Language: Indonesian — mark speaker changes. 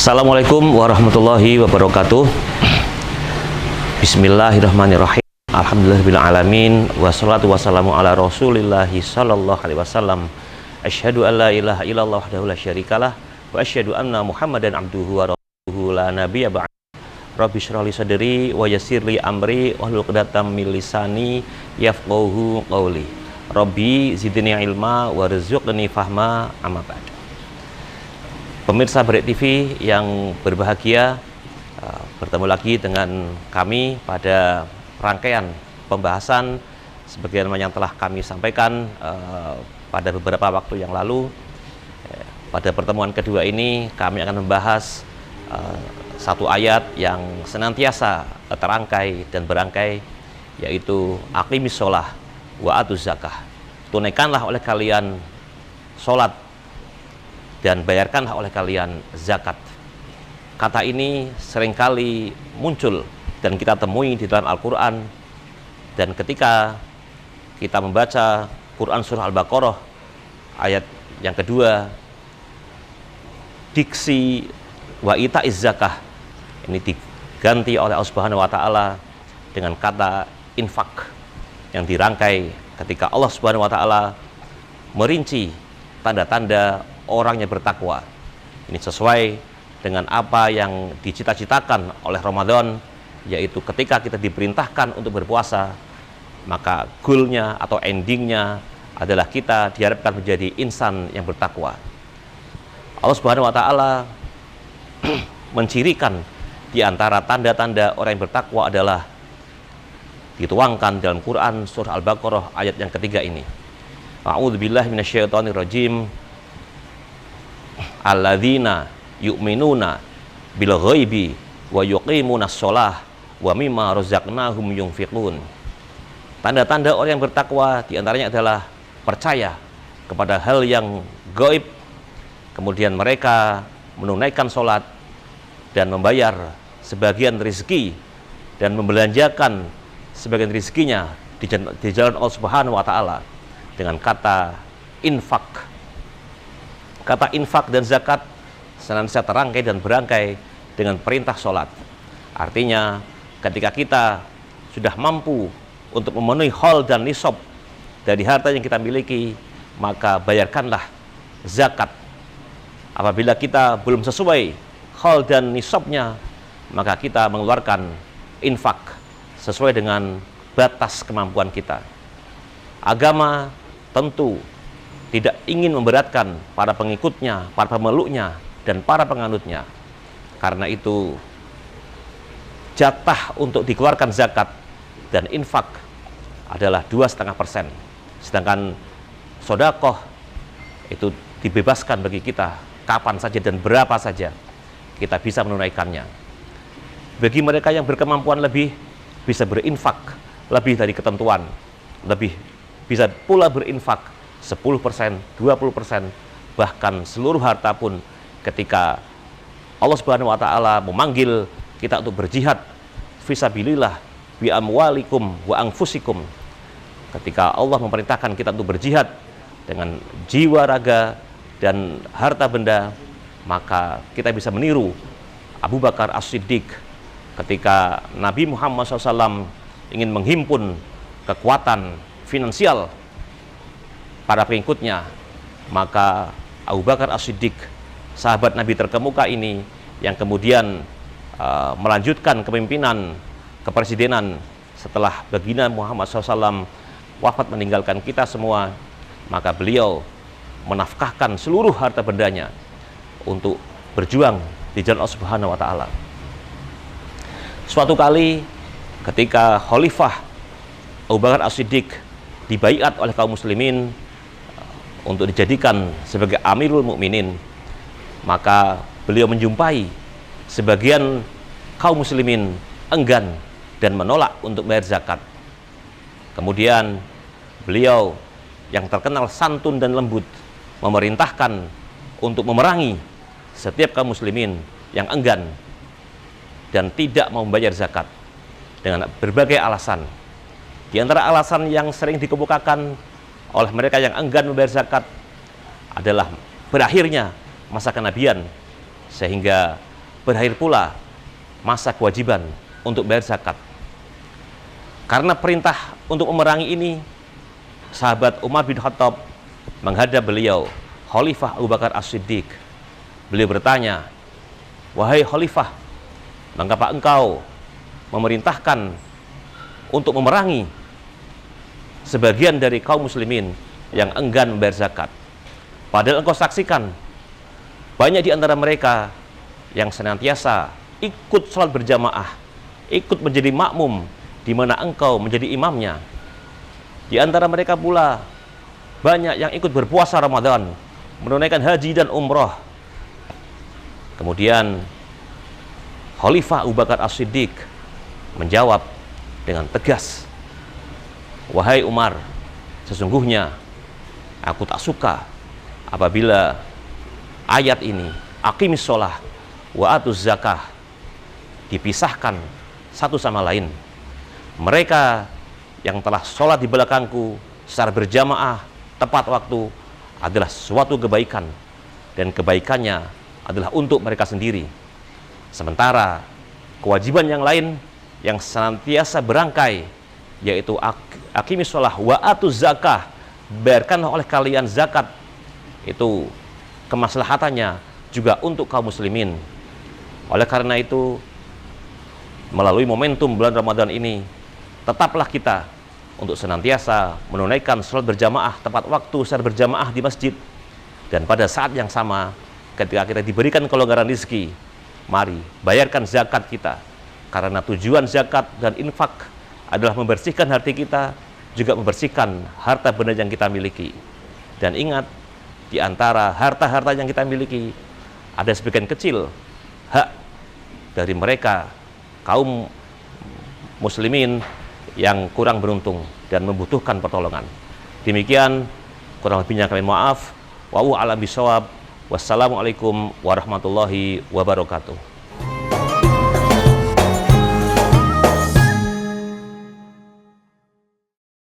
Speaker 1: Assalamualaikum warahmatullahi wabarakatuh. Bismillahirrahmanirrahim. Alhamdulillahirrahmanirrahim. Wassalatu wassalamu ala rasulillahi sallallahu alaihi wasallam. Asyhadu an la ilaha illallah wahdahu la syarikalah. Wa asyhadu anna muhammadan abduhu wa rasuluhu la nabiyya ba'd. Rabbi shrah li sadri wa yassir li amri wahlul 'uqdatam min lisani yafqahu qawli. Rabbi zidni ilma warzuqni fahma, amma ba'd. Pemirsa Brek TV yang berbahagia, bertemu lagi dengan kami pada rangkaian pembahasan sebagaimana yang telah kami sampaikan pada beberapa waktu yang lalu. Pada pertemuan kedua ini kami akan membahas satu ayat yang senantiasa terangkai dan berangkai, yaitu aqimis sholah wa atuz zakah. Tunaikanlah oleh kalian sholat dan bayarkanlah oleh kalian zakat. Kata ini seringkali muncul dan kita temui di dalam Al-Quran. Dan ketika kita membaca Quran Surah Al-Baqarah ayat yang kedua, diksi wa ita'iz zakah ini diganti oleh Allah Subhanahu wa Ta'ala dengan kata infak, yang dirangkai ketika Allah Subhanahu wa Ta'ala merinci tanda-tanda orang yang bertakwa. Ini sesuai dengan apa yang dicita-citakan oleh Ramadan, yaitu ketika kita diperintahkan untuk berpuasa, maka goalnya atau endingnya adalah kita diharapkan menjadi insan yang bertakwa. Allah Subhanahu wa Ta'ala mencirikan di antara tanda-tanda orang yang bertakwa adalah dituangkan dalam Quran Surah Al-Baqarah ayat yang ketiga ini. A'udzubillahi minasyaitonirrajim. Alladzina yu'minuna bil ghaibi wa yuqimunas shalah wa mimma razaqnahum yunfiqun. Tanda-tanda orang yang bertakwa diantaranya adalah percaya kepada hal yang gaib, kemudian mereka menunaikan sholat dan membayar sebagian rezeki dan membelanjakan sebagian rezekinya di jalan Allah Subhanahu wa Ta'ala dengan kata infak. Kata infak dan zakat senantiasa terangkai dan berangkai dengan perintah sholat. Artinya ketika kita sudah mampu untuk memenuhi haul dan nisab dari harta yang kita miliki, maka bayarkanlah zakat. Apabila kita belum sesuai haul dan nisabnya, maka kita mengeluarkan infak sesuai dengan batas kemampuan kita. Agama tentu tidak ingin memberatkan para pengikutnya, para pemeluknya, dan para penganutnya. Karena itu jatah untuk dikeluarkan zakat dan infak adalah 2,5%. Sedangkan sodakoh itu dibebaskan bagi kita kapan saja dan berapa saja kita bisa menunaikannya. Bagi mereka yang berkemampuan lebih, bisa berinfak lebih dari ketentuan, lebih bisa pula berinfak 10%, 20%, bahkan seluruh harta pun ketika Allah Subhanahu wa Ta'ala memanggil kita untuk berjihad fisabilillah bi amwalikum wa anfusikum. Ketika Allah memerintahkan kita untuk berjihad dengan jiwa, raga, dan harta benda, maka kita bisa meniru Abu Bakar As-Siddiq ketika Nabi Muhammad SAW ingin menghimpun kekuatan finansial para pengikutnya, maka Abu Bakar As-Siddiq, sahabat Nabi terkemuka ini, yang kemudian melanjutkan kepemimpinan kepresidenan setelah baginda Muhammad SAW wafat meninggalkan kita semua, maka beliau menafkahkan seluruh harta bendanya untuk berjuang di jalan Allah Subhanahu wa Ta'ala. Suatu kali ketika Khalifah Abu Bakar As-Siddiq dibaiat oleh kaum muslimin untuk dijadikan sebagai Amirul Mukminin, maka beliau menjumpai sebagian kaum muslimin enggan dan menolak untuk bayar zakat. Kemudian beliau yang terkenal santun dan lembut memerintahkan untuk memerangi setiap kaum muslimin yang enggan dan tidak mau membayar zakat dengan berbagai alasan. Di antara alasan yang sering dikemukakan oleh mereka yang enggan membayar zakat adalah berakhirnya masa kenabian, sehingga berakhir pula masa kewajiban untuk bayar zakat. Karena perintah untuk memerangi ini, sahabat Umar bin Khattab menghadap beliau, Khalifah Abu Bakar As-Siddiq. Beliau bertanya, "Wahai Khalifah, mengapa engkau memerintahkan untuk memerangi sebagian dari kaum muslimin yang enggan membayar zakat? Padahal engkau saksikan banyak di antara mereka yang senantiasa ikut sholat berjamaah, ikut menjadi makmum di mana engkau menjadi imamnya. Di antara mereka pula banyak yang ikut berpuasa Ramadan, menunaikan haji dan umroh." Kemudian Khalifah Abu Bakar As-Siddiq menjawab dengan tegas, "Wahai Umar, sesungguhnya aku tak suka apabila ayat ini, aqimis sholah wa atuz zakah, dipisahkan satu sama lain. Mereka yang telah sholat di belakangku secara berjamaah tepat waktu adalah suatu kebaikan, dan kebaikannya adalah untuk mereka sendiri. Sementara kewajiban yang lain yang senantiasa berangkai, yaitu aqimis sholah wa atuz zakah, bayarkanlah oleh kalian zakat, itu kemaslahatannya juga untuk kaum muslimin. Oleh karena itu, melalui momentum bulan Ramadan ini, tetaplah kita untuk senantiasa menunaikan sholat berjamaah tepat waktu secara berjamaah di masjid. Dan pada saat yang sama, ketika kita diberikan kelonggaran rezeki, mari bayarkan zakat kita, karena tujuan zakat dan infak adalah membersihkan hati kita, juga membersihkan harta benda yang kita miliki. Dan ingat, di antara harta-harta yang kita miliki, ada sebagian kecil hak dari mereka, kaum muslimin yang kurang beruntung dan membutuhkan pertolongan. Demikian, kurang lebihnya kami maaf. Wallahu a'lam bishawab. Wassalamualaikum warahmatullahi wabarakatuh.